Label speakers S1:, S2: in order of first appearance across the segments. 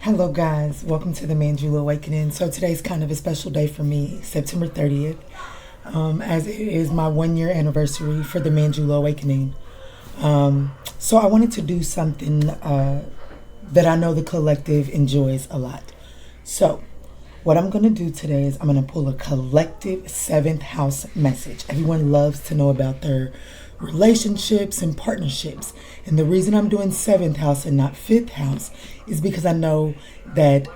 S1: Hello guys, welcome to the Manjula Awakening. So today's kind of a special day for me, September 30th, as it is my 1 year anniversary for the Manjula Awakening. So I wanted to do something that I know the collective enjoys a lot. So what I'm going to do today is I'm going to pull a collective 7th house message. Everyone loves to know about their relationships and partnerships. And the reason I'm doing 7th house and not 5th house is because I know that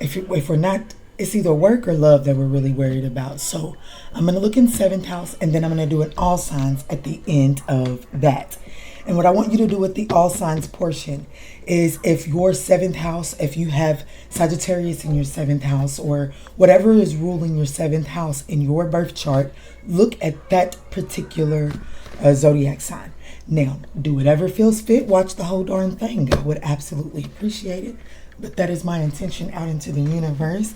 S1: if we're not, it's either work or love that we're really worried about. So I'm going to look in 7th house, and then I'm going to do an all signs at the end of that. And what I want you to do with the all signs portion is, if your 7th house, if you have Sagittarius in your 7th house or whatever is ruling your 7th house in your birth chart, look at that particular zodiac sign. Now, do whatever feels fit. Watch the whole darn thing. I would absolutely appreciate it. But that is my intention out into the universe.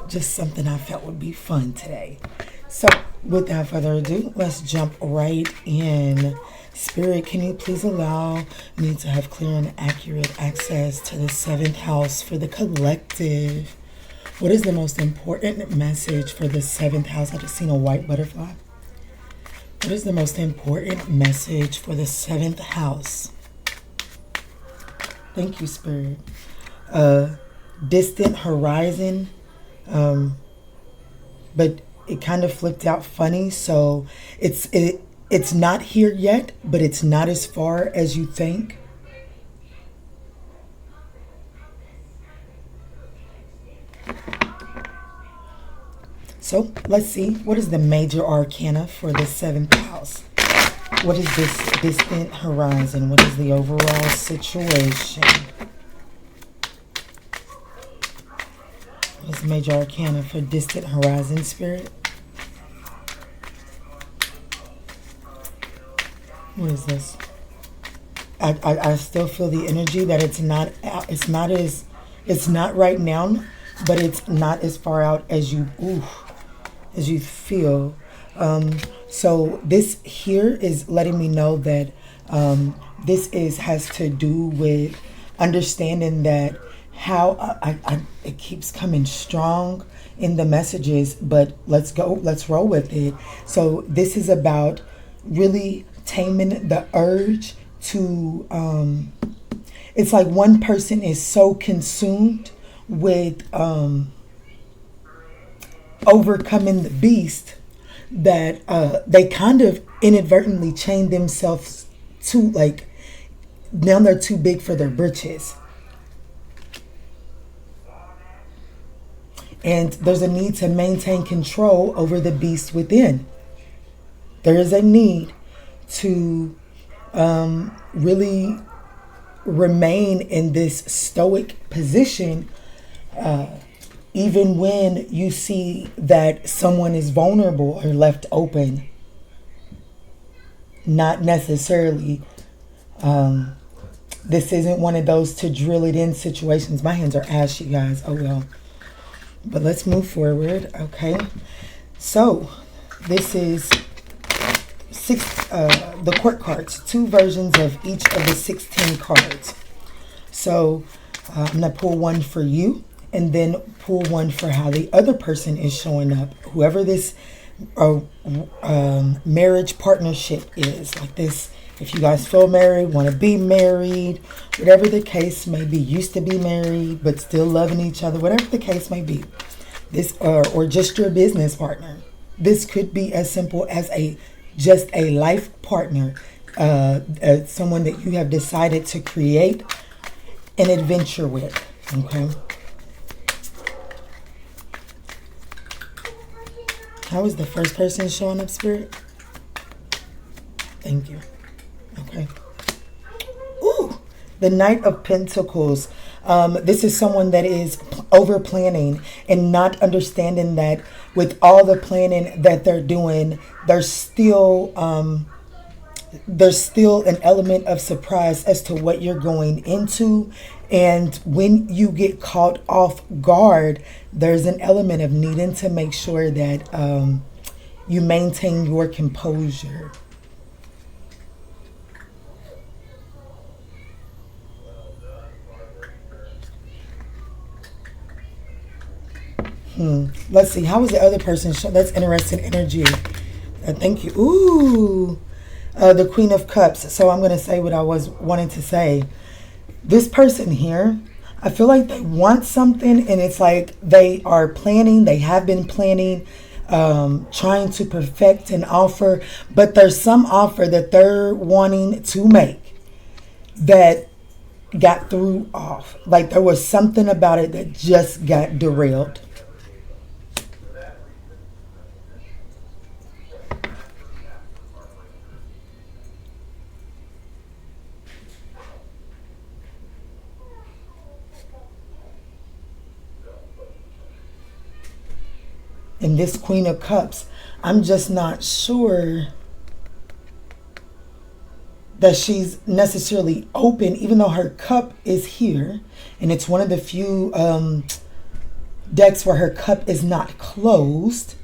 S1: Just something I felt would be fun today. So without further ado, let's jump right in. Spirit, can you please allow me to have clear and accurate access to the 7th house for the collective? What is the most important message for the 7th house? I just seen a white butterfly. What is the most important message for the 7th house? Thank you, Spirit. Distant horizon. But it kind of flipped out funny. So it's not here yet, but it's not as far as you think. So let's see, what is the major arcana for the 7th house? What is this distant horizon? What is the overall situation? What is major arcana for distant horizon, Spirit? What is this? I still feel the energy that it's not right now, but it's not as far out as you feel. So this here is letting me know that this has to do with understanding that how it keeps coming strong in the messages, but let's roll with it. So this is about really taming the urge to it's like one person is so consumed with overcoming the beast that they kind of inadvertently chain themselves to, like, now they're too big for their britches. And there's a need to maintain control over the beast within. There is a need to really remain in this stoic position, even when you see that someone is vulnerable or left open. Not necessarily. This isn't one of those to drill it in situations. My hands are ashy, guys. Oh well. But let's move forward. Okay. So this is the court cards, 2 versions of each of the 16 cards. So I'm going to pull one for you, and then pull one for how the other person is showing up. Whoever this marriage partnership is, like this, if you guys feel married, want to be married, whatever the case may be, used to be married but still loving each other, whatever the case may be, this or just your business partner. This could be as simple as just a life partner, someone that you have decided to create an adventure with. Okay. How is the first person showing up, Spirit? Thank you. Okay. Ooh, the Knight of Pentacles. This is someone that is over planning and not understanding that with all the planning that they're doing, there's still an element of surprise as to what you're going into. And when you get caught off guard, there's an element of needing to make sure that you maintain your composure. Let's see. How was the other person? That's interesting energy. Thank you. Ooh. The Queen of Cups. So I'm going to say what I was wanting to say. This person here, I feel like they want something, and it's like they are planning. They have been planning, trying to perfect an offer. But there's some offer that they're wanting to make that got threw off. Like there was something about it that just got derailed. And this Queen of Cups, I'm just not sure that she's necessarily open, even though her cup is here. And it's one of the few decks where her cup is not closed.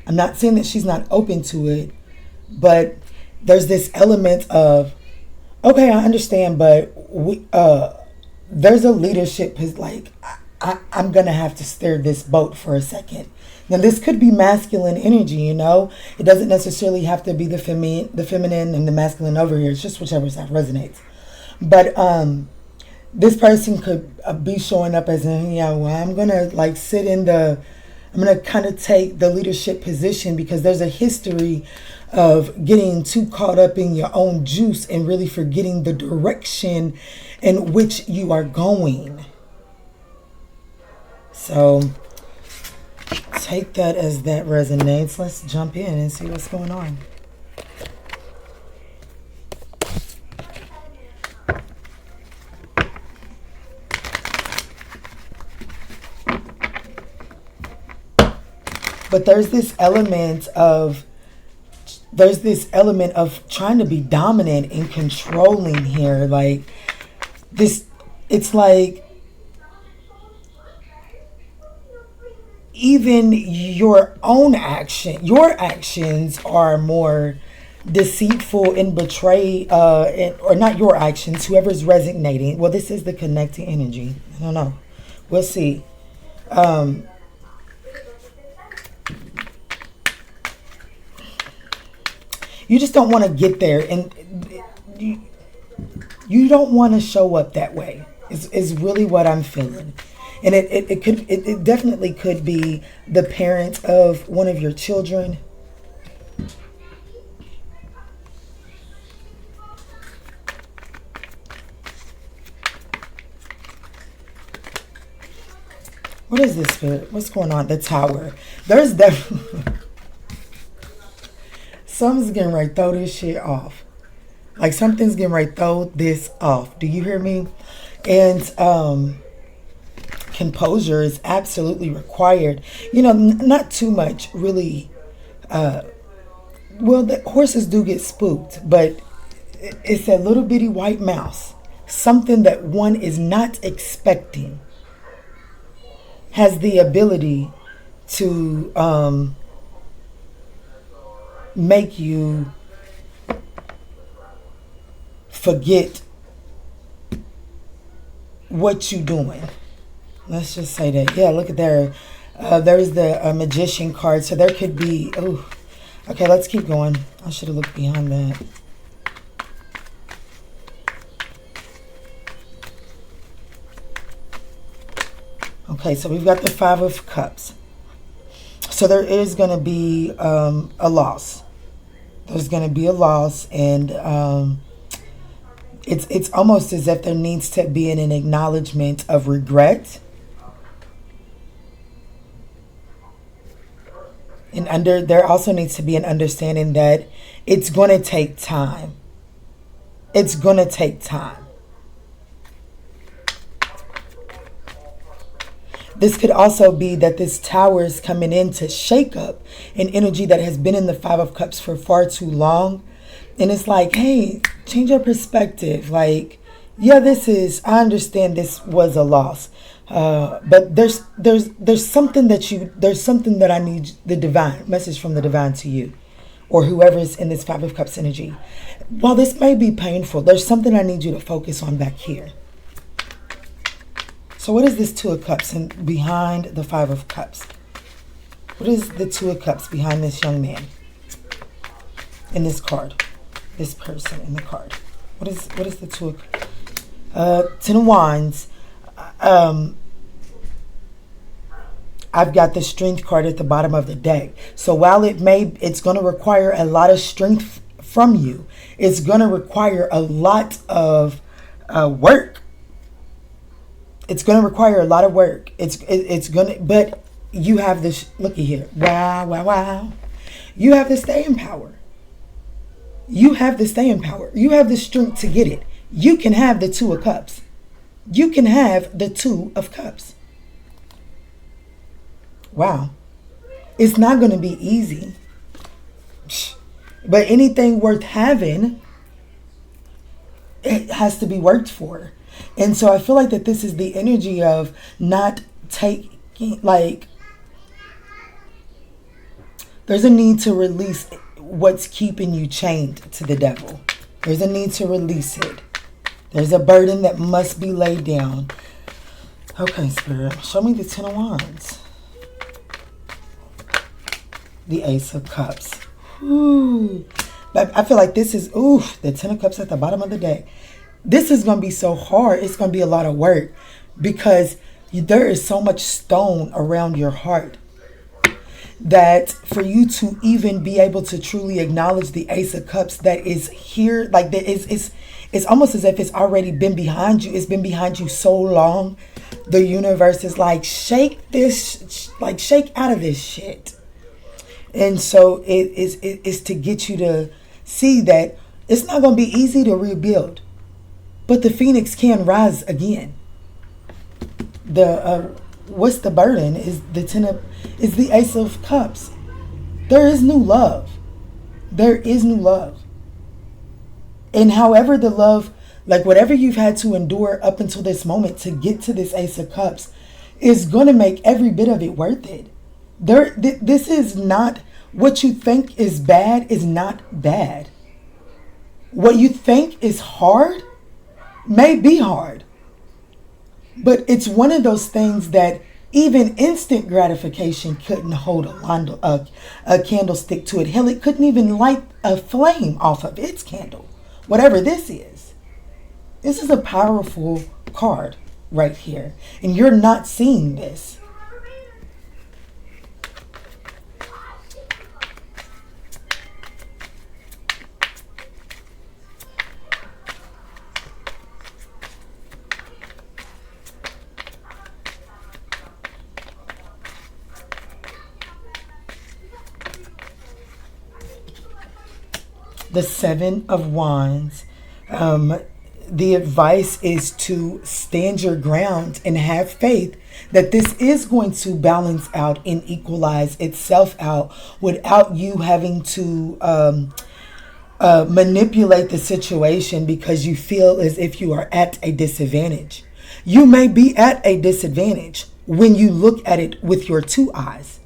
S1: I'm not saying that she's not open to it, but there's this element of, okay, I understand, but there's a leadership is like, I'm going to have to steer this boat for a second. Now, this could be masculine energy, you know. It doesn't necessarily have to be the feminine and the masculine over here. It's just whichever side resonates. But this person could be showing up as, I'm going to like I'm going to kind of take the leadership position, because there's a history of getting too caught up in your own juice and really forgetting the direction in which you are going. So take that as that resonates. Let's jump in and see what's going on. But there's this element of trying to be dominant and controlling here. Like this, it's like even your actions are more deceitful and betray, or not your actions, whoever's resonating. Well, this is the connecting energy. I don't know. We'll see. You just don't want to get there, and you don't want to show up that way. Is really what I'm feeling. And it definitely could be the parent of one of your children. What is this, Spirit? What's going on? The Tower. There's definitely something's getting ready to throw this shit off. Like something's getting ready to throw this off. Do you hear me? And composure is absolutely required. You know, not too much, really. Well, the horses do get spooked, but it's that little bitty white mouse. Something that one is not expecting has the ability to make you forget what you're doing. Let's just say that. Yeah, look at there. There's the magician card. So there could be... Oh, okay, let's keep going. I should have looked behind that. Okay, so we've got the Five of Cups. So there is going to be a loss. There's going to be a loss, and it's almost as if there needs to be an acknowledgement of regret. And there also needs to be an understanding that it's going to take time. It's going to take time. This could also be that this Tower is coming in to shake up an energy that has been in the Five of Cups for far too long. And it's like, hey, change your perspective. Like, yeah, I understand this was a loss. But there's something that I need the divine message from the divine to you, or whoever's in this Five of Cups energy. While this may be painful, there's something I need you to focus on back here. So what is this Two of Cups and behind the Five of Cups? What is the Two of Cups behind this young man in this card? This person in the card. What is the Two of Ten of Wands. I've got the Strength card at the bottom of the deck. So while it's going to require a lot of strength from you, it's going to require a lot of work. It's going to require a lot of work. But you have this, looky here. Wow. You have the staying power. You have the staying power. You have the strength to get it. You can have the Two of Cups. You can have the Two of Cups. Wow. It's not going to be easy. But anything worth having, it has to be worked for. And so I feel like that this is the energy of not taking, like, there's a need to release what's keeping you chained to the devil. There's a need to release it. There's a burden that must be laid down. Okay, Spirit, show me the Ten of Wands. The Ace of Cups. Ooh. But I feel like this is, the Ten of Cups at the bottom of the deck. This is going to be so hard. It's going to be a lot of work because there is so much stone around your heart that for you to even be able to truly acknowledge the Ace of Cups that is here, like that it's almost as if it's already been behind you. It's been behind you so long. The universe is like, shake out of this shit. And so it's to get you to see that it's not going to be easy to rebuild, but the phoenix can rise again. What's the burden is the Ace of Cups. There is new love. There is new love. And however the love, like whatever you've had to endure up until this moment to get to this Ace of Cups is going to make every bit of it worth it. This is not what you think is bad is not bad. What you think is hard may be hard. But it's one of those things that even instant gratification couldn't hold a candlestick to it. Hell, it couldn't even light a flame off of its candle. Whatever this is. This is a powerful card right here. And you're not seeing this. The Seven of Wands. The advice is to stand your ground and have faith that this is going to balance out and equalize itself out without you having to manipulate the situation because you feel as if you are at a disadvantage. You may be at a disadvantage when you look at it with your two eyes.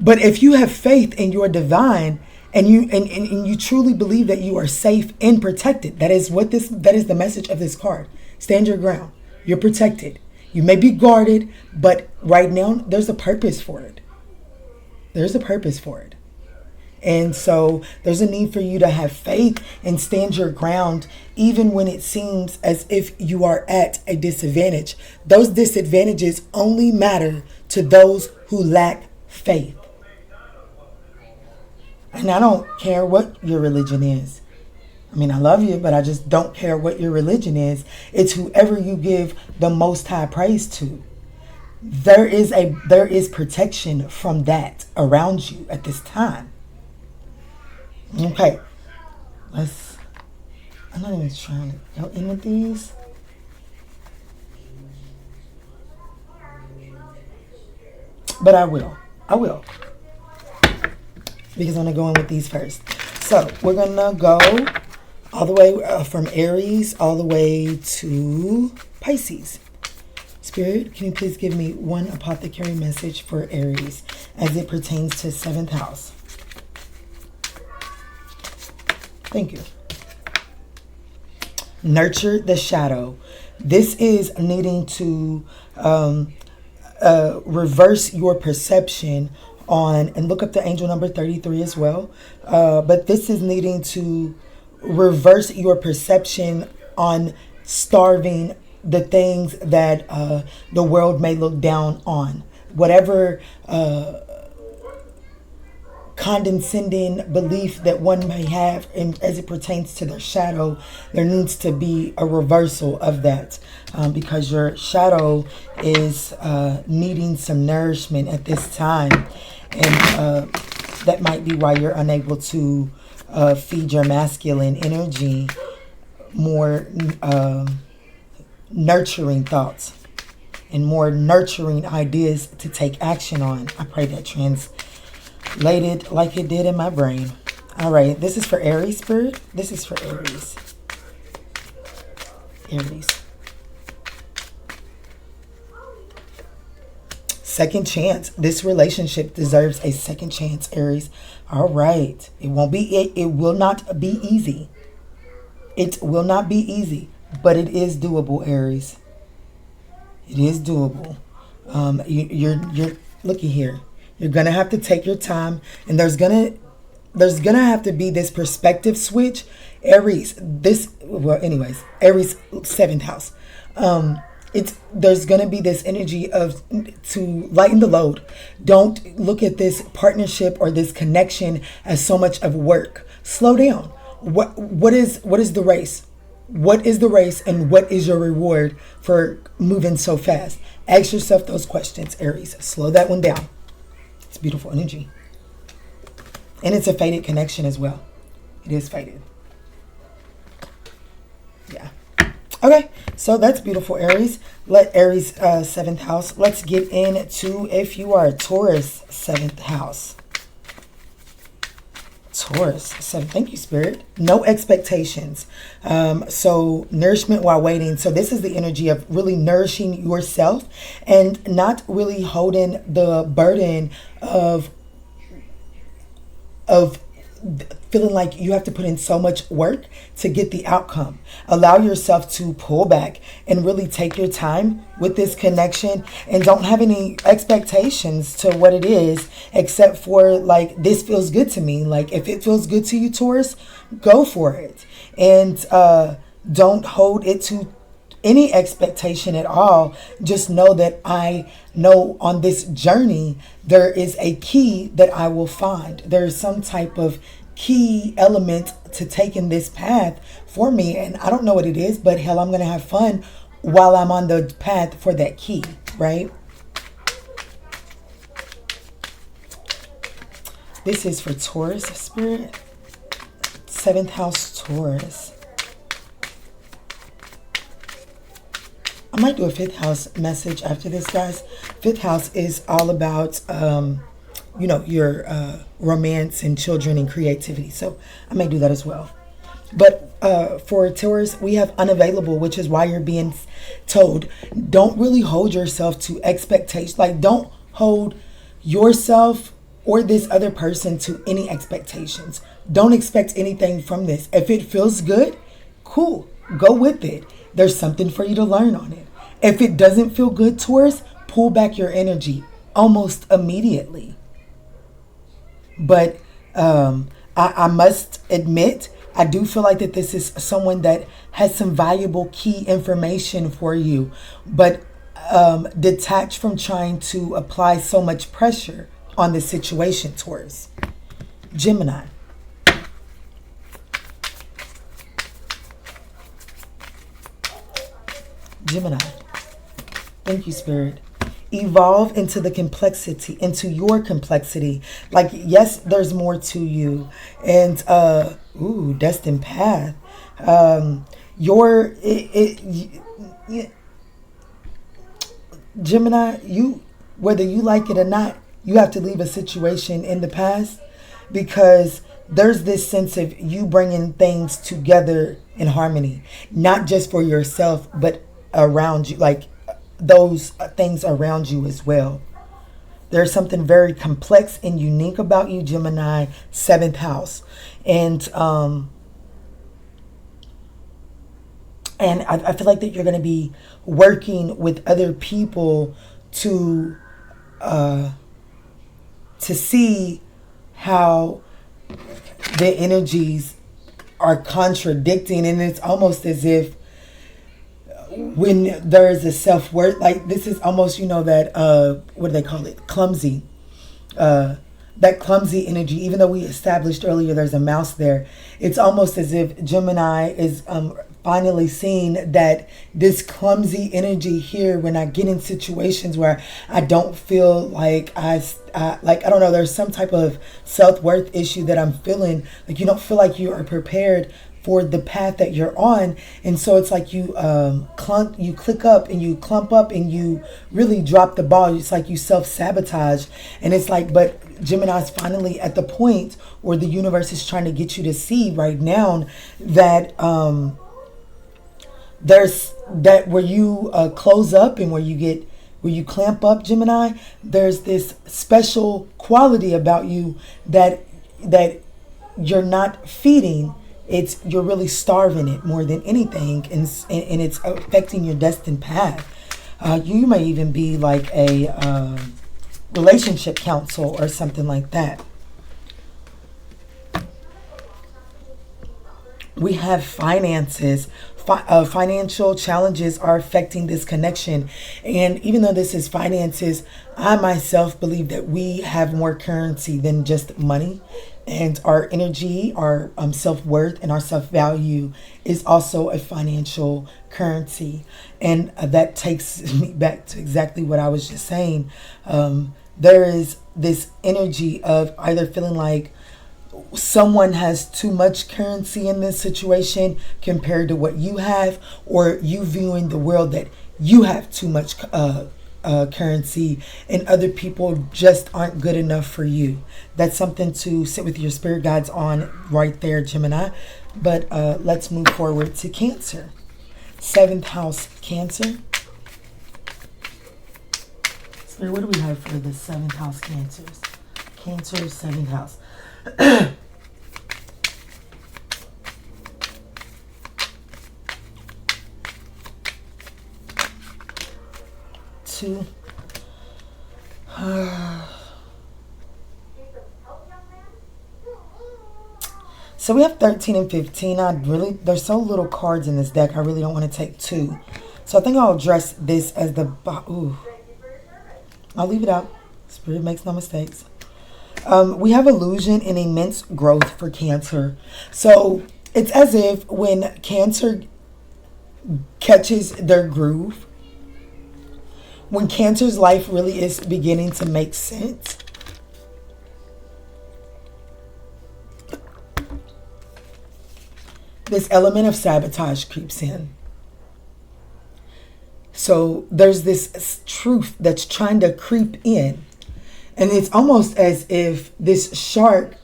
S1: But if you have faith in your divine and you truly believe that you are safe and protected, that is the message of this card. Stand your ground. You're protected. You may be guarded, but right now there's a purpose for it. There's a purpose for it. And so there's a need for you to have faith and stand your ground even when it seems as if you are at a disadvantage. Those disadvantages only matter to those who lack faith. And I don't care what your religion is. I mean, I love you, but I just don't care what your religion is. It's whoever you give the most high praise to. There is protection from that around you at this time. Okay. I'm not even trying to go in with these. But I will. Because I'm going to go in with these first. So we're going to go all the way from Aries all the way to Pisces. Spirit, can you please give me one apothecary message for Aries as it pertains to 7th house? Thank you. Nurture the shadow. This is needing to reverse your perception on, and look up the angel number 33 as well. But this is needing to reverse your perception on starving the things that the world may look down on. Whatever condescending belief that one may have as it pertains to their shadow, there needs to be a reversal of that, because your shadow is needing some nourishment at this time, and that might be why you're unable to feed your masculine energy more nurturing thoughts and more nurturing ideas to take action on. I pray that translated like it did in my brain. All right, this is for Aries, Spirit. This is for Aries. Aries. Second chance. This relationship deserves a second chance, Aries. All right. It won't be, it will not be easy. It will not be easy, but it is doable, Aries. It is doable. You're looky here. You're gonna have to take your time, and there's gonna have to be this perspective switch, Aries. Aries 7th house. There's gonna be this energy of to lighten the load. Don't look at this partnership or this connection as so much of work. Slow down. What is the race? What is the race, and what is your reward for moving so fast? Ask yourself those questions, Aries. Slow that one down. It's beautiful energy. And it's a fated connection as well. It is fated. Yeah. Okay, so that's beautiful, Aries. Let Aries 7th house. Let's get into if you are a Taurus 7th house. Taurus 7. Thank you, Spirit. No expectations. So nourishment while waiting. So this is the energy of really nourishing yourself and not really holding the burden of feeling like you have to put in so much work to get the outcome. Allow yourself to pull back and really take your time with this connection, and don't have any expectations to what it is, except for like, this feels good to me. Like, if it feels good to you, Taurus, go for it. And don't hold it to any expectation at all. Just know that I know on this journey there is a key that I will find. There is some type of key element to taking this path for me, and I don't know what it is, but hell, I'm gonna have fun while I'm on the path for that key, right? This is for Taurus, Spirit. 7th house, Taurus. I might do a 5th house message after this, guys. 5th house is all about, your romance and children and creativity. So I may do that as well. But for Taurus, we have unavailable, which is why you're being told, don't really hold yourself to expectations. Like, don't hold yourself or this other person to any expectations. Don't expect anything from this. If it feels good, cool, go with it. There's something for you to learn on it. If it doesn't feel good, Taurus, pull back your energy almost immediately. But I must admit, I do feel like that this is someone that has some valuable key information for you, but detach from trying to apply so much pressure on the situation, Taurus. Gemini. Gemini. Thank you, Spirit. Evolve into the complexity, into your complexity. Like, yes, there's more to you. And, destined path. Gemini, whether you like it or not, you have to leave a situation in the past, because there's this sense of you bringing things together in harmony, not just for yourself, but around you, like those things around you as well. There's something very complex and unique about you, Gemini, 7th house. And I feel like that you're going to be working with other people to see how the energies are contradicting, and it's almost as if when there is a self-worth, like this is almost, that what do they call it, clumsy, that clumsy energy. Even though we established earlier there's a mouse there, it's almost as if Gemini is finally seeing that this clumsy energy here, when I get in situations where I don't feel like I don't know, there's some type of self-worth issue that I'm feeling, like you don't feel like you are prepared for the path that you're on. And so it's like you click up and you clump up and you really drop the ball. It's like you self-sabotage. And it's like, but Gemini's finally at the point where the universe is trying to get you to see right now that there's that where you close up and where you clamp up, Gemini, there's this special quality about you that you're not feeding. You're really starving it more than anything, and it's affecting your destined path. You may even be like a relationship counsel or something like that. We have finances. Financial challenges are affecting this connection. And even though this is finances, I myself believe that we have more currency than just money. And our energy, our self-worth, and our self-value is also a financial currency. And that takes me back to exactly what I was just saying. There is this energy of either feeling like someone has too much currency in this situation compared to what you have, or you viewing the world that you have too much currency and other people just aren't good enough for you. That's something to sit with your spirit guides on right there, Gemini. But let's move forward to Cancer. 7th house, Cancer. Spirit, what do we have for the 7th house, Cancers? Cancer, 7th house. Two. So we have 13 and 15. There's so little cards in this deck. I really don't want to take two. So I think I'll address this as the, I'll leave it out. Spirit makes no mistakes. We have illusion and immense growth for Cancer. So it's as if when Cancer catches their groove, when Cancer's life really is beginning to make sense, this element of sabotage creeps in. So there's this truth that's trying to creep in. And it's almost as if this shark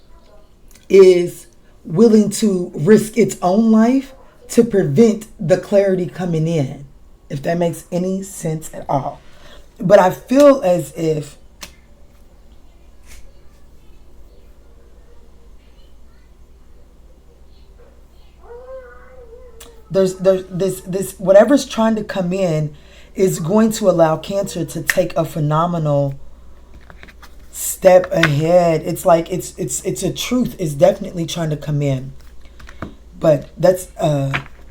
S1: is willing to risk its own life to prevent the clarity coming in, if that makes any sense at all. But I feel as if there's this whatever's trying to come in is going to allow Cancer to take a phenomenal step ahead. It's like it's a truth is definitely trying to come in. But that's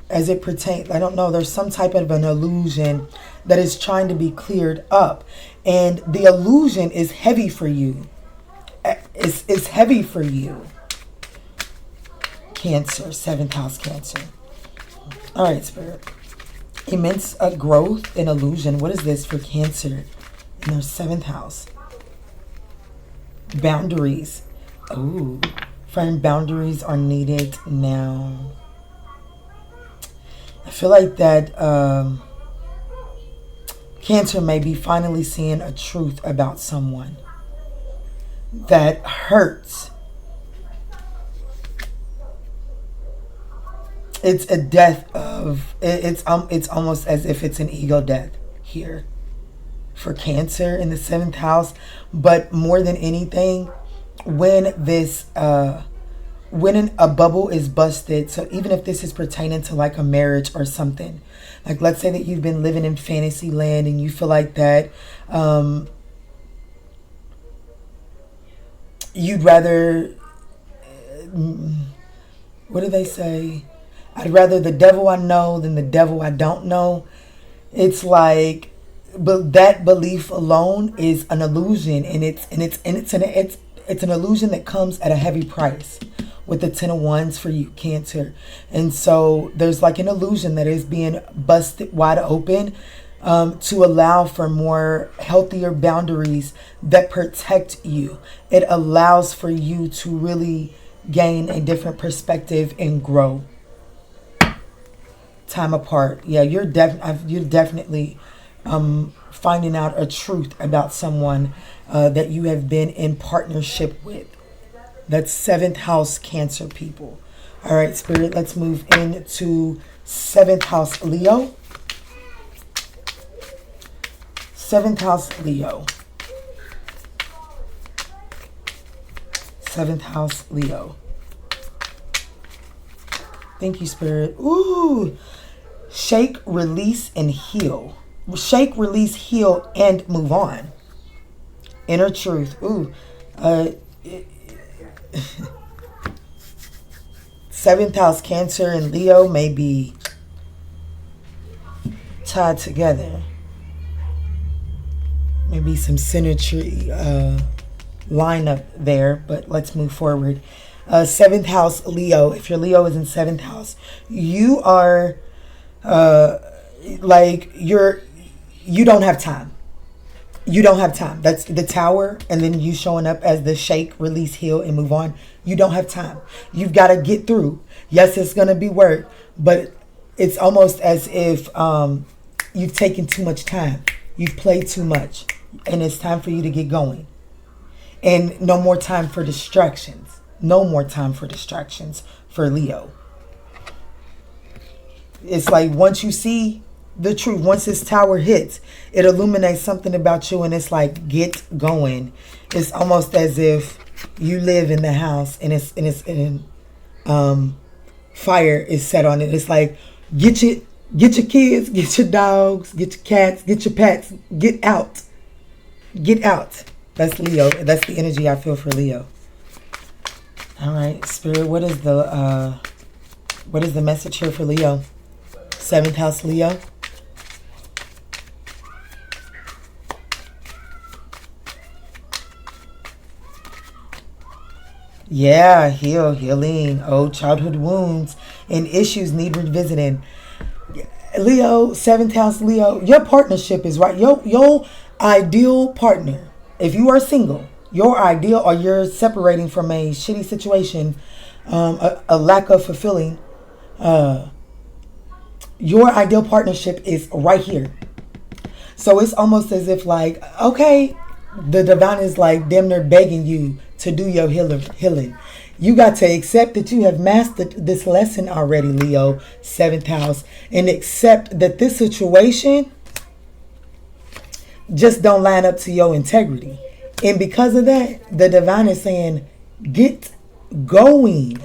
S1: as it pertains, I don't know, there's some type of an illusion that is trying to be cleared up. And the illusion is heavy for you. It's heavy for you. Cancer, 7th house, Cancer. All right, Spirit. Immense growth and illusion. What is this for Cancer in their 7th house? Boundaries. Oh, firm boundaries are needed now. I feel like that Cancer may be finally seeing a truth about someone that hurts. It's a death of, it's almost as if it's an ego death here for Cancer in the 7th house. But more than anything, when this when a bubble is busted, so even if this is pertaining to like a marriage or something, Like, let's say that you've been living in fantasy land and you feel like that you'd rather, what do they say? I'd rather the devil I know than the devil I don't know. It's like, but that belief alone is an illusion, and it's an illusion that comes at a heavy price with the 10 of Wands for you, Cancer. And so there's like an illusion that is being busted wide open to allow for more healthier boundaries that protect you. It allows for you to really gain a different perspective and grow. Time apart. Yeah, you're definitely finding out a truth about someone that you have been in partnership with. That's 7th house Cancer people. All right, Spirit, let's move into 7th house Leo. 7th house Leo. 7th house Leo. Thank you, Spirit. Ooh. Shake, release, and heal. Shake, release, heal, and move on. Inner truth. Ooh. 7th house Cancer and Leo may be tied together. Maybe some symmetry lineup there, but let's move forward. 7th house Leo. If your Leo is in 7th house, you are you don't have time. You don't have time. That's the Tower, and then you showing up as the shake, release, heal, and move on. You don't have time. You've got to get through. Yes, it's going to be work, but it's almost as if you've taken too much time. You've played too much, and it's time for you to get going. And no more time for distractions. No more time for distractions for Leo. It's like once you see the truth, once this tower hits, it illuminates something about you, and it's like, get going. It's almost as if you live in the house and fire is set on it. It's like, get your kids, get your dogs, get your cats, get your pets, get out. Get out. That's Leo. That's the energy I feel for Leo. All right, Spirit, what is the message here for Leo? 7th house Leo. Yeah, healing old childhood wounds and issues need revisiting. Leo, 7th house Leo, your partnership is right. Your ideal partner, if you are single, your ideal, or you're separating from a shitty situation, a lack of fulfilling, your ideal partnership is right here. So it's almost as if like, okay, the divine is like damn near begging you to do your healing. You got to accept that you have mastered this lesson already, Leo, 7th house, and accept that this situation just don't line up to your integrity. And because of that, the divine is saying, get going.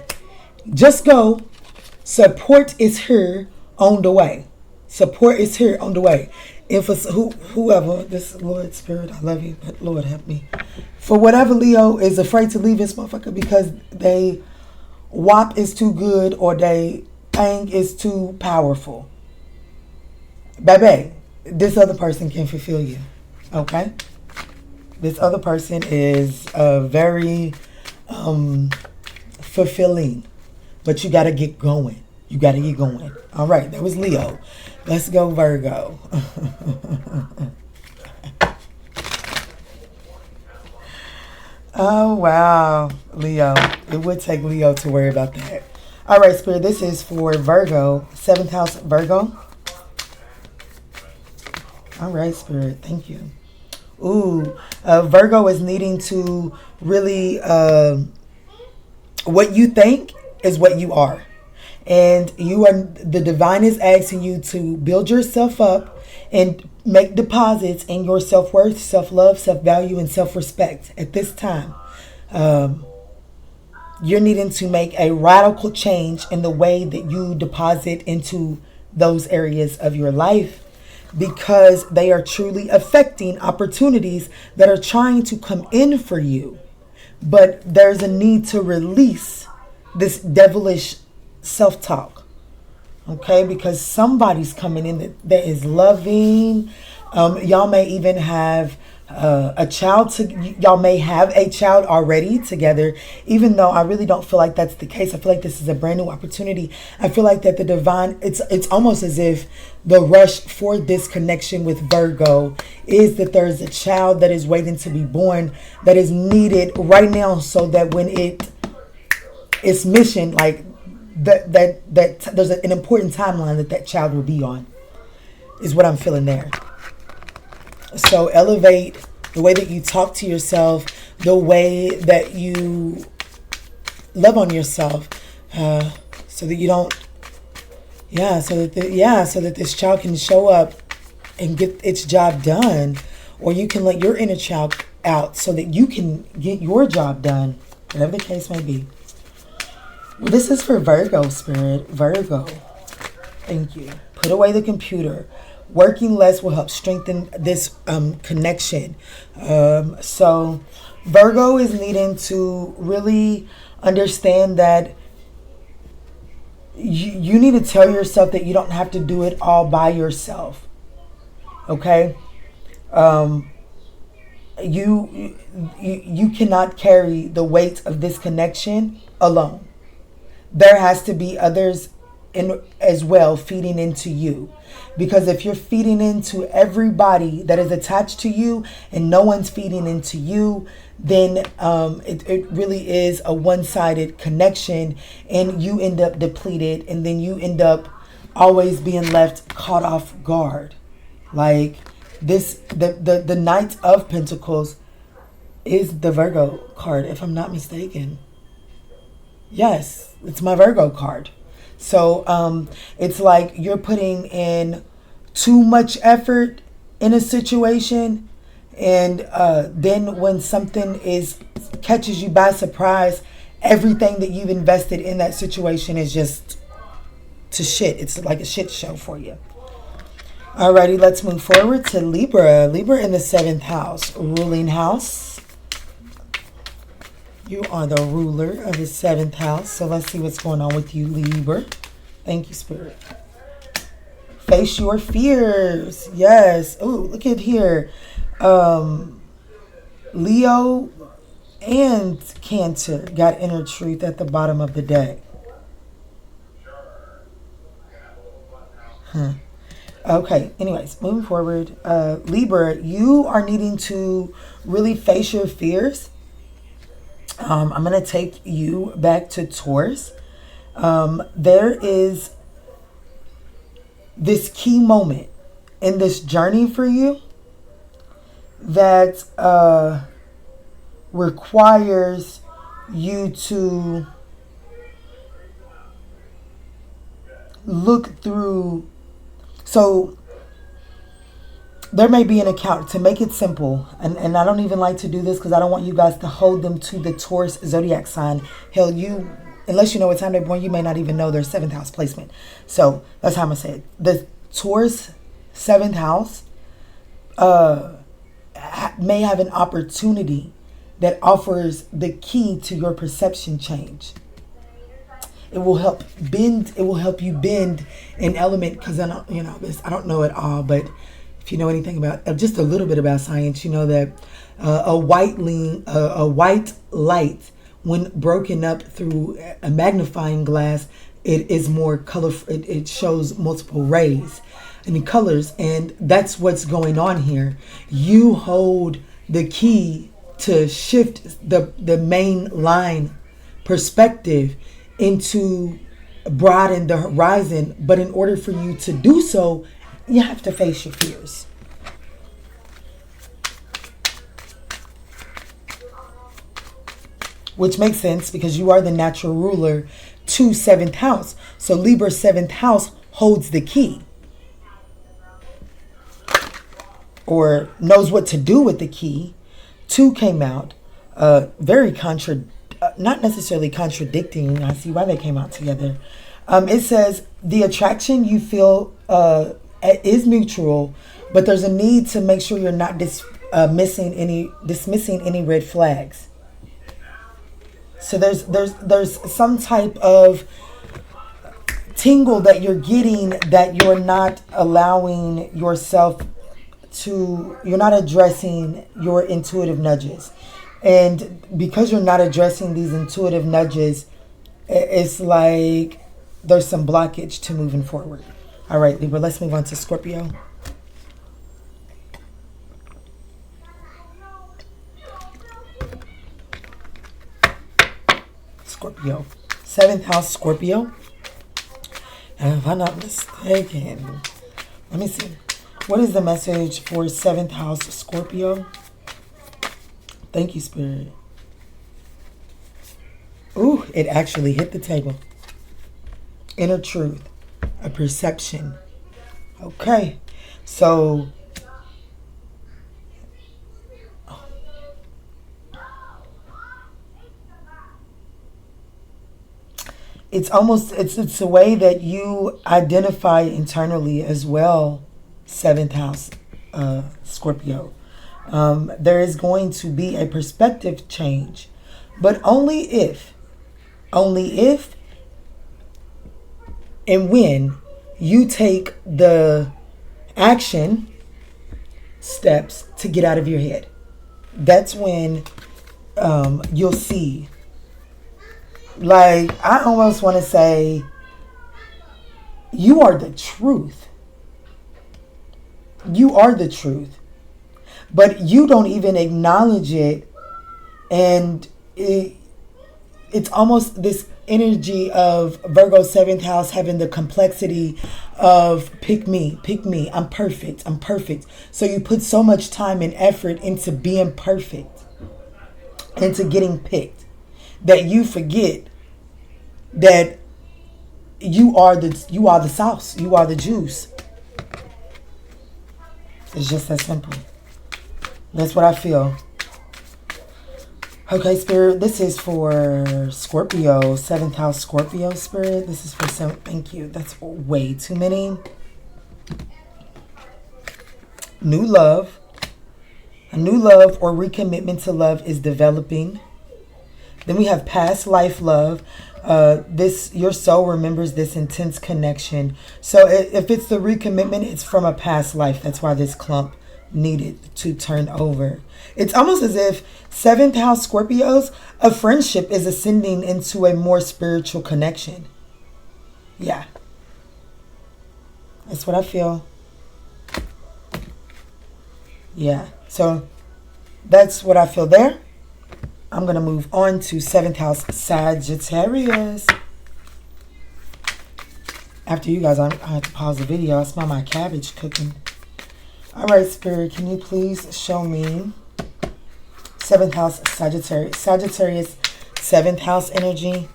S1: Just go. Support is here on the way. Support is here on the way. And for whoever, this Lord Spirit, I love you, but Lord help me. For whatever Leo is afraid to leave this motherfucker because they WAP is too good or they thing is too powerful. Baby, this other person can fulfill you. Okay? This other person is very fulfilling. But you got to get going. You got to get going. All right, that was Leo. Let's go Virgo. Oh, wow. Leo. It would take Leo to worry about that. All right, Spirit. This is for Virgo. 7th house Virgo. All right, Spirit. Thank you. Ooh. Virgo is needing to really... what you think is what you are. And the divine is asking you to build yourself up and make deposits in your self-worth, self-love, self-value, and self-respect. At this time, you're needing to make a radical change in the way that you deposit into those areas of your life because they are truly affecting opportunities that are trying to come in for you. But there's a need to release this devilish self-talk. Okay, because somebody's coming in that is loving. Y'all may even have y'all may have a child already together, even though I really don't feel like that's the case. I feel like this is a brand new opportunity. I feel like that the divine, it's almost as if the rush for this connection with Virgo is that there's a child that is waiting to be born that is needed right now, so that when its mission, like that there's an important timeline that child will be on, is what I'm feeling there. So elevate the way that you talk to yourself, the way that you love on yourself, so that you don't, so that this child can show up and get its job done, or you can let your inner child out so that you can get your job done, whatever the case may be. Well, this is for Virgo, Spirit. Virgo, thank you. Put away the computer. Working less will help strengthen this connection. So Virgo is needing to really understand that you need to tell yourself that you don't have to do it all by yourself. Okay? You cannot carry the weight of this connection alone. There has to be others as well feeding into you. Because if you're feeding into everybody that is attached to you and no one's feeding into you, then it really is a one-sided connection, and you end up depleted, and then you end up always being left caught off guard. Like this, the Knight of Pentacles is the Virgo card, if I'm not mistaken. Yes, it's my Virgo card. So it's like you're putting in too much effort in a situation, and then when something catches you by surprise, everything that you've invested in that situation is just to shit. It's like a shit show for you. Alrighty, let's move forward to Libra. Libra in the 7th house, ruling house. You are the ruler of the 7th house. So let's see what's going on with you, Libra. Thank you, Spirit. Face your fears. Yes. Oh, look at here. Leo and Cancer got inner truth at the bottom of the deck. Okay. Anyways, moving forward. Libra, you are needing to really face your fears. I'm going to take you back to Taurus. There is this key moment in this journey for you that requires you to look through. So there may be an account, to make it simple, and I don't even like to do this because I don't want you guys to hold them to the Taurus zodiac sign. Hell, unless you know what time they're born, you may not even know their 7th house placement. So that's how I'm going to say it. The Taurus 7th house may have an opportunity that offers the key to your perception change. It will help you bend an element, because I don't know it all, but if you know anything about, just a little bit about science, you know that a white light, when broken up through a magnifying glass, it is more colorful. It shows multiple rays and colors, and that's what's going on here. You hold the key to shift the main line perspective into broaden the horizon, but in order for you to do so, you have to face your fears. Which makes sense because you are the natural ruler to 7th house. So Libra's 7th house holds the key, or knows what to do with the key. 2 came out, very not necessarily contradicting. I see why they came out together. It says the attraction you feel is mutual, but there's a need to make sure you're not dismissing any red flags. So there's some type of tingle that you're getting that you're not allowing yourself to, you're not addressing your intuitive nudges. And because you're not addressing these intuitive nudges, it's like there's some blockage to moving forward. All right, Libra, let's move on to Scorpio. Scorpio. 7th house, Scorpio. And if I'm not mistaken, let me see. What is the message for 7th house, Scorpio? Thank you, Spirit. Ooh, it actually hit the table. Inner truth. A perception. Okay. So it's almost, it's a way that you identify internally as well, 7th house, Scorpio. There is going to be a perspective change, but only if and when you take the action steps to get out of your head. That's when you'll see. Like, I almost want to say, you are the truth. You are the truth. But you don't even acknowledge it. And it's almost this energy of Virgo 7th house having the complexity of pick me, I'm perfect. So you put so much time and effort into being perfect, into getting picked, that you forget that you are the sauce, you are the juice. It's just that simple. That's what I feel. Okay, Spirit, this is for Scorpio, 7th house Scorpio, Spirit. This is for thank you. That's way too many. New love. A new love or recommitment to love is developing. Then we have past life love. Your soul remembers this intense connection. So if it's the recommitment, it's from a past life. That's why this clump needed to turn over. It's almost as if 7th house Scorpios, a friendship is ascending into a more spiritual connection. Yeah. That's what I feel. Yeah. So that's what I feel there. I'm going to move on to 7th house Sagittarius. After you guys, I have to pause the video. I smell my cabbage cooking. All right, Spirit, can you please show me 7th house Sagittarius? Sagittarius, 7th house energy.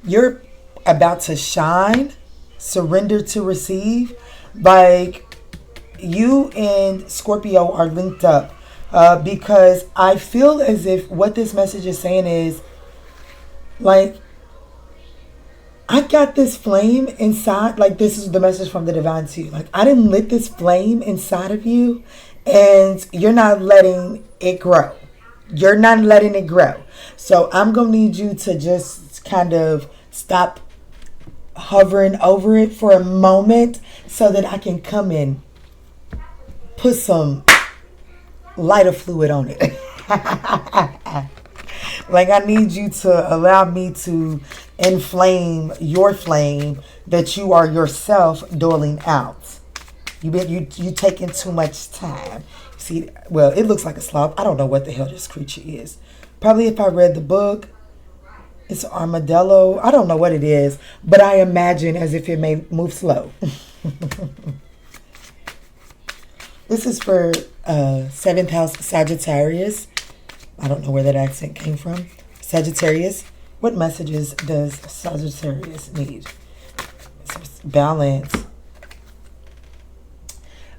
S1: You're about to shine, surrender to receive. Like, you and Scorpio are linked up because I feel as if what this message is saying is, like, I got this flame inside. Like, this is the message from the divine to you. Like, I didn't lit this flame inside of you, and you're not letting it grow. You're not letting it grow. So I'm going to need you to just kind of stop hovering over it for a moment so that I can come in, put some lighter fluid on it. Like, I need you to allow me to inflame your flame that you are yourself doling out. You taking too much time. See, well, it looks like a sloth. I don't know what the hell this creature is. Probably if I read the book, it's an armadillo. I don't know what it is, but I imagine as if it may move slow. This is for 7th house Sagittarius. I don't know where that accent came from. Sagittarius. What messages does Sagittarius need? Balance.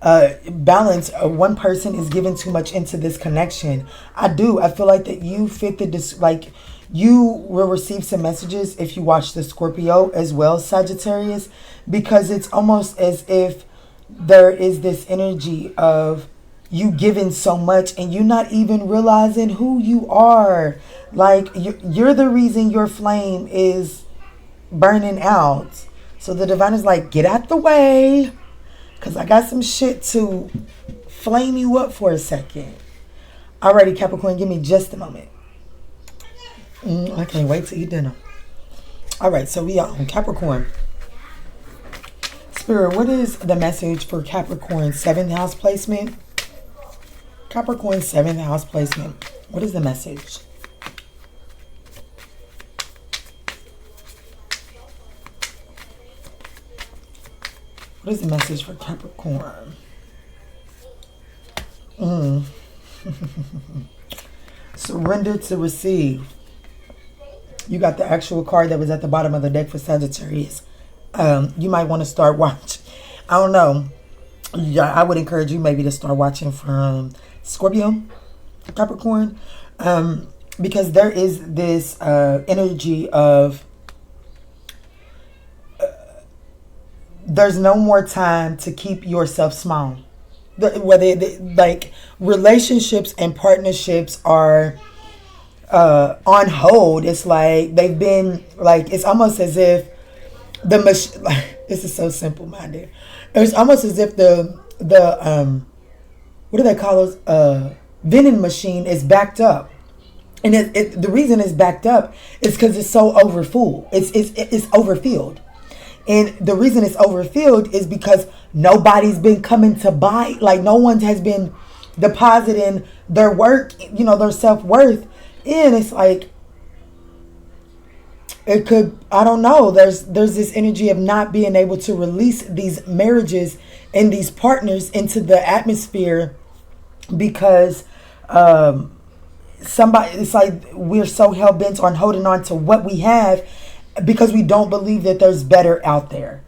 S1: balance. One person is giving too much into this connection. I feel like that you fit like you will receive some messages if you watch the Scorpio as well, Sagittarius, because it's almost as if there is this energy of you giving so much and you not even realizing who you are. Like you're the reason your flame is burning out. So the divine is like, get out the way, because I got some shit to flame you up for a second. Alrighty, Capricorn, give me just a moment. I can't wait to eat dinner. Alright, so we are on Capricorn. Spirit, what is the message for Capricorn 7th house placement? Capricorn 7th house placement. What is the message? What is the message for Capricorn? Surrender to receive. You got the actual card that was at the bottom of the deck for Sagittarius. You might want to start watching. I don't know. Yeah, I would encourage you maybe to start watching from Scorpio, Capricorn, because there is this energy of there's no more time to keep yourself small. Whether like relationships and partnerships are on hold. It's like they've been like, it's almost as if the machine, like, this is so simple minded. It's almost as if the what do they call those, vending machine is backed up. And the reason it's backed up is because it's so overfull. It's overfilled. And the reason it's overfilled is because nobody's been coming to buy. Like no one has been depositing their work, their self-worth in. It's like, it could, I don't know. There's this energy of not being able to release these marriages and these partners into the atmosphere because it's like we're so hell-bent on holding on to what we have because we don't believe that there's better out there.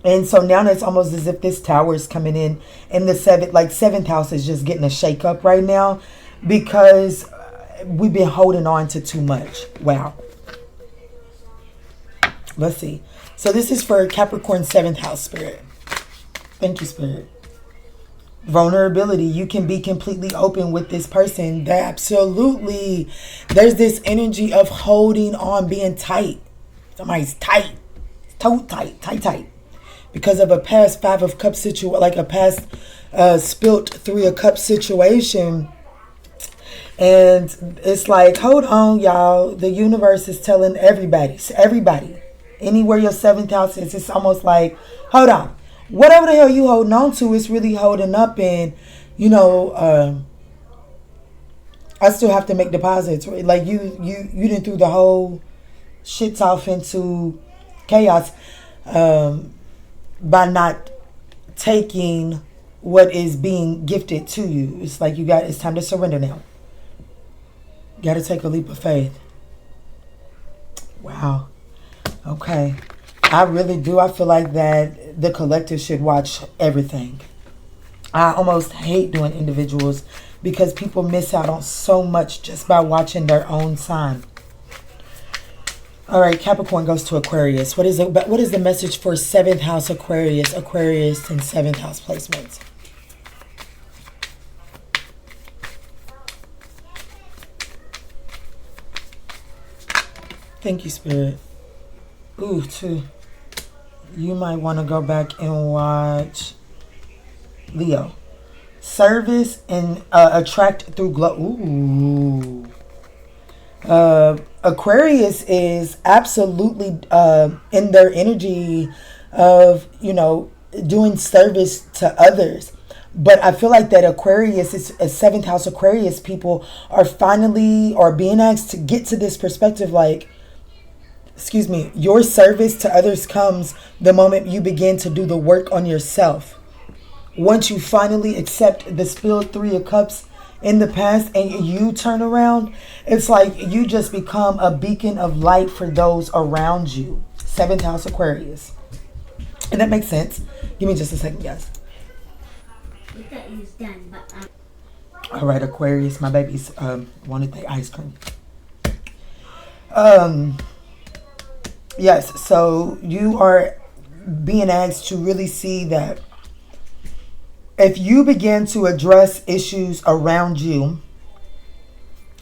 S1: And so now it's almost as if this tower is coming in and the seventh house is just getting a shake up right now because we've been holding on to too much. Wow. Let's see. So this is for Capricorn 7th house, Spirit. Thank you, Spirit. Vulnerability. You can be completely open with this person. Absolutely. There's this energy of holding on, being tight. Somebody's tight. So tight. Because of a past 5 of Cups situation, like a past spilt 3 of Cups situation. And it's like, hold on, y'all. The universe is telling everybody, anywhere your 7th house is, it's almost like, hold on. Whatever the hell you holding on to is really holding up. And, I still have to make deposits. Right? Like you didn't threw the whole shits off into chaos by not taking what is being gifted to you. It's like it's time to surrender now. You got to take a leap of faith. Wow. Okay. I really do. I feel like that the collective should watch everything. I almost hate doing individuals because people miss out on so much just by watching their own sign. All right, Capricorn goes to Aquarius. What is the message for 7th house Aquarius and 7th house placements? Thank you, Spirit. Ooh, too. You might want to go back and watch Leo. Service and attract through glow. Ooh. Aquarius is absolutely in their energy of, doing service to others. But I feel like that Aquarius, is a 7th house Aquarius people are finally or being asked to get to this perspective like, your service to others comes the moment you begin to do the work on yourself. Once you finally accept the spilled 3 of Cups in the past and you turn around, it's like you just become a beacon of light for those around you. 7th house Aquarius. And that makes sense. Give me just a second, guys. All right, Aquarius, my babies wanted the ice cream. Yes, so you are being asked to really see that if you begin to address issues around you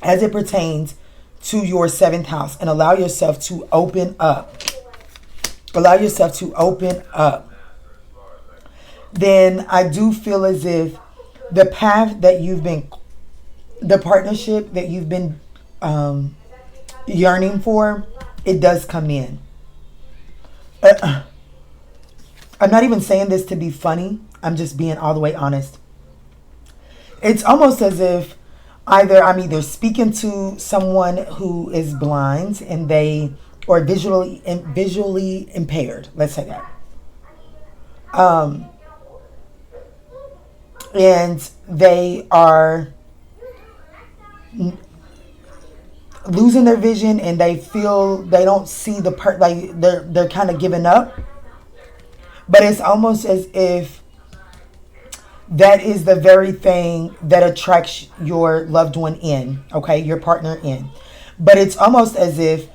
S1: as it pertains to your 7th house and allow yourself to open up, then I do feel as if the path that you've been, the partnership that you've been yearning for, it does come in. I'm not even saying this to be funny. I'm just being all the way honest. It's almost as if I'm either speaking to someone who is blind and or visually impaired. Let's say that. And they are losing their vision and they feel they don't see the like they're kind of giving up. But it's almost as if that is the very thing that attracts your loved one in, okay, your partner in. But it's almost as if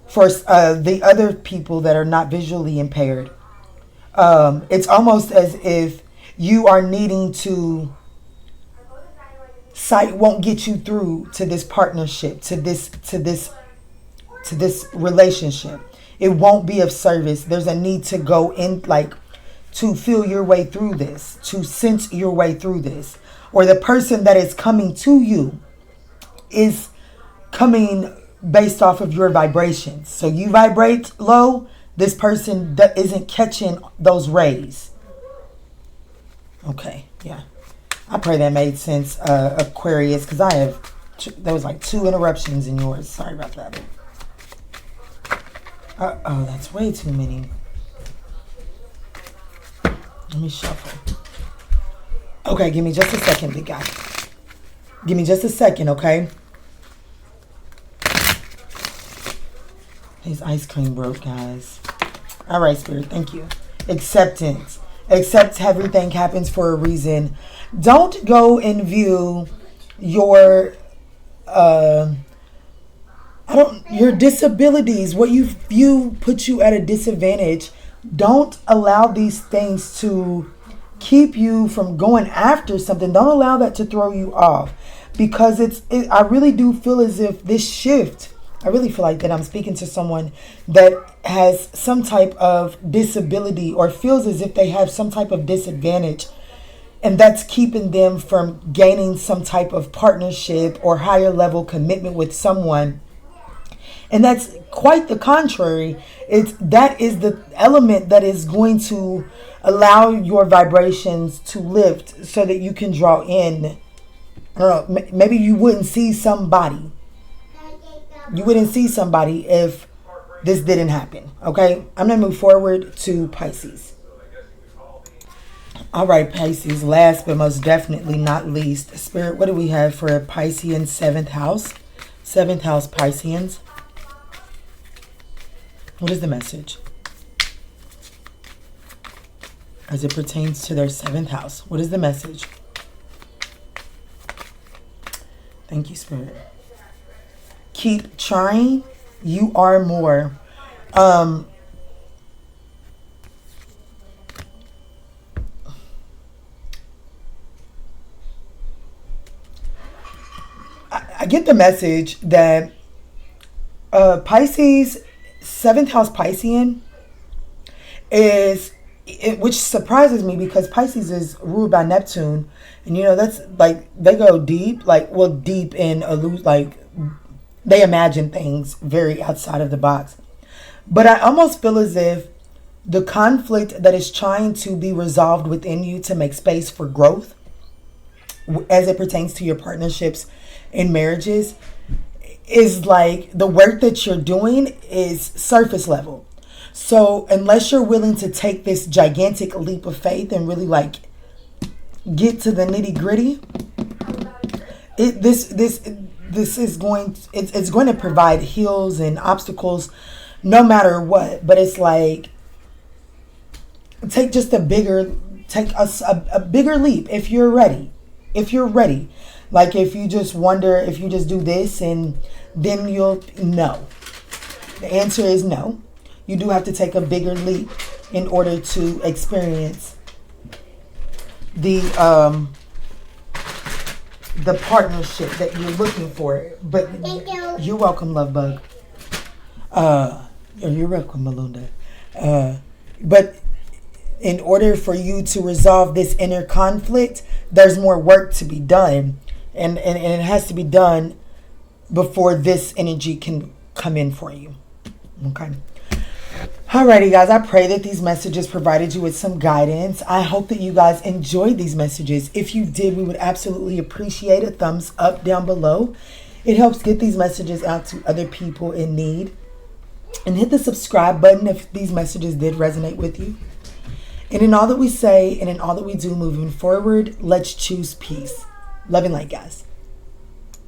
S1: for the other people that are not visually impaired, it's almost as if you are needing to, sight won't get you through to this partnership, to this relationship. It won't be of service. There's a need to go in, like, to feel your way through this, to sense your way through this. Or the person that is coming to you is coming based off of your vibrations. So you vibrate low, this person that isn't catching those rays. Okay, yeah. I pray that made sense, Aquarius, because there was like 2 interruptions in yours. Sorry about that. Uh-oh, that's way too many. Let me shuffle. Okay, give me just a second, big guy. Give me just a second, okay? His ice cream broke, guys. All right, Spirit, thank you. Acceptance. Accept everything happens for a reason. Don't go and view your your disabilities, what you view puts you at a disadvantage. Don't allow these things to keep you from going after something. Don't allow that to throw you off, because I really do feel as if this shift, I really feel like that I'm speaking to someone that has some type of disability or feels as if they have some type of disadvantage, and that's keeping them from gaining some type of partnership or higher level commitment with someone. And that's quite the contrary. That is the element that is going to allow your vibrations to lift so that you can draw in. I don't know, maybe you wouldn't see somebody. You wouldn't see somebody if this didn't happen. Okay, I'm going to move forward to Pisces. All right, Pisces, last but most definitely not least. Spirit, what do we have for a Piscean 7th house? 7th house Pisceans. What is the message as it pertains to their 7th house? What is the message? Thank you, Spirit. Keep trying. You are more. I get the message that Pisces, 7th house Piscean which surprises me, because Pisces is ruled by Neptune, and that's like they go deep, deep in like they imagine things very outside of the box. But I almost feel as if the conflict that is trying to be resolved within you to make space for growth as it pertains to your partnerships and marriages is like the work that you're doing is surface level. So unless you're willing to take this gigantic leap of faith and really get to the nitty gritty, this is going to provide hills and obstacles no matter what. But it's like, take just a bigger take a bigger leap if you're ready. If you're ready. Like if you just wonder if you just do this and then you'll, no. The answer is no. You do have to take a bigger leap in order to experience the partnership that you're looking for. But
S2: Thank you.
S1: You're welcome, love bug. You're welcome, Malunda. But in order for you to resolve this inner conflict, there's more work to be done. And it has to be done before this energy can come in for you. Okay. Alrighty, guys. I pray that these messages provided you with some guidance. I hope that you guys enjoyed these messages. If you did, we would absolutely appreciate a thumbs up down below. It helps get these messages out to other people in need. And hit the subscribe button if these messages did resonate with you. And in all that we say and in all that we do moving forward, let's choose peace. Love and light, guys.